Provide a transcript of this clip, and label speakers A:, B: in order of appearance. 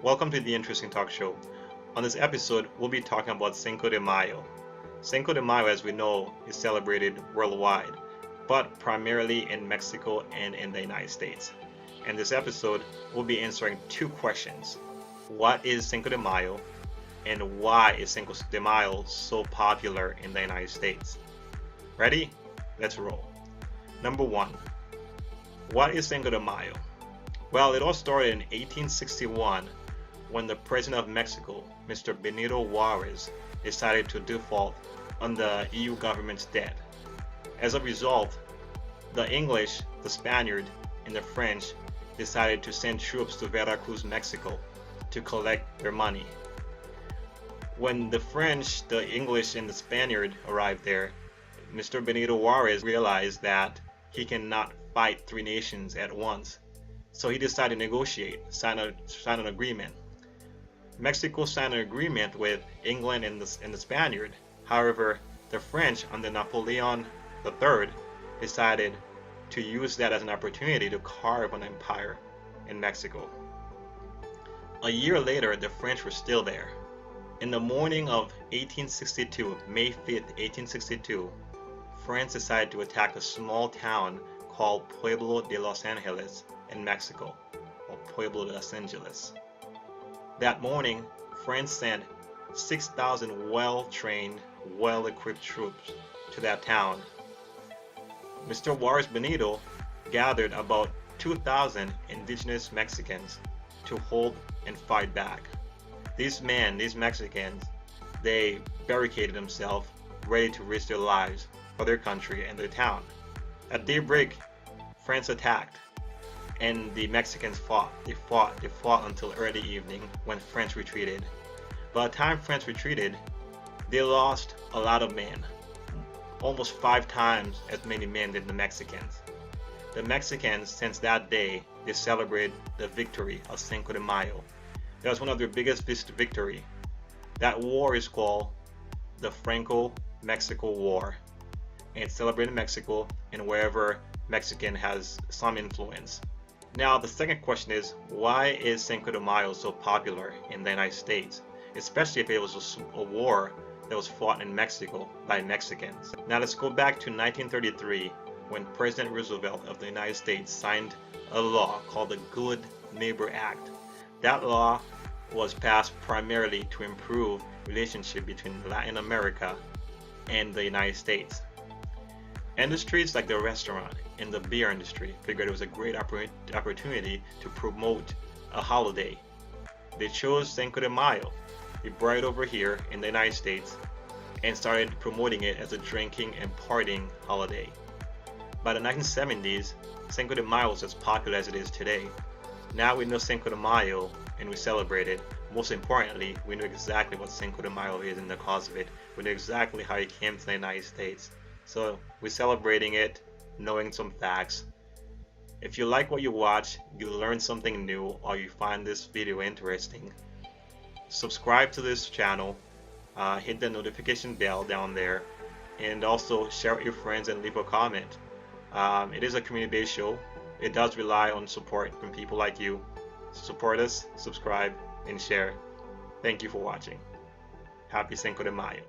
A: Welcome to the Interesting Talk Show. On this episode, we'll be talking about Cinco de Mayo. Cinco de Mayo, as we know, is celebrated worldwide, but primarily in Mexico and in the United States. In this episode, we'll be answering two questions. What is Cinco de Mayo? And why is Cinco de Mayo so popular in the United States? Ready? Let's roll. Number one, what is Cinco de Mayo? Well, it all started in 1861 when the President of Mexico, Mr. Benito Juarez, decided to default on the EU government's debt. As a result, the English, the Spaniard, and the French decided to send troops to Veracruz, Mexico to collect their money. When the French, the English, and the Spaniard arrived there, Mr. Benito Juarez realized that he cannot fight three nations at once. So he decided to negotiate, sign an agreement. Mexico signed an agreement with England and the Spaniard. However, the French under Napoleon III decided to use that as an opportunity to carve an empire in Mexico. A year later, the French were still there. In the morning of 1862, May 5th, 1862, France decided to attack a small town called Pueblo de Los Angeles in Mexico, or Pueblo de Los Angeles. That morning, France sent 6,000 well-trained, well-equipped troops to that town. Mr. Juarez Benito gathered about 2,000 indigenous Mexicans to hold and fight back. These Mexicans, they barricaded themselves, ready to risk their lives for their country and their town. At daybreak, France attacked, and the Mexicans fought. They fought until early evening when France retreated. By the time France retreated, they lost a lot of men, almost 5 times as many men than the Mexicans. The Mexicans, since that day, they celebrate the victory of Cinco de Mayo. That was one of their biggest victory. That war is called the Franco-Mexico War, and it's celebrated in Mexico and wherever Mexican has some influence. Now, the second question is, why is Cinco de Mayo so popular in the United States, especially if it was a war that was fought in Mexico by Mexicans? Now, let's go back to 1933 when President Roosevelt of the United States signed a law called the Good Neighbor Act. That law was passed primarily to improve relationship between Latin America and the United States. Industries like the restaurant and the beer industry figured it was a great opportunity to promote a holiday. They chose Cinco de Mayo. They brought it over here in the United States and started promoting it as a drinking and partying holiday. By the 1970s, Cinco de Mayo was as popular as it is today. Now we know Cinco de Mayo and we celebrate it. Most importantly, we know exactly what Cinco de Mayo is and the cause of it. We know exactly how it came to the United States. So we're celebrating it, knowing some facts. If you like what you watch, you learn something new, or you find this video interesting, subscribe to this channel, hit the notification bell down there, and also share with your friends and leave a comment. It is a community-based show. It does rely on support from people like you. Support us, subscribe, and share. Thank you for watching. Happy Cinco de Mayo.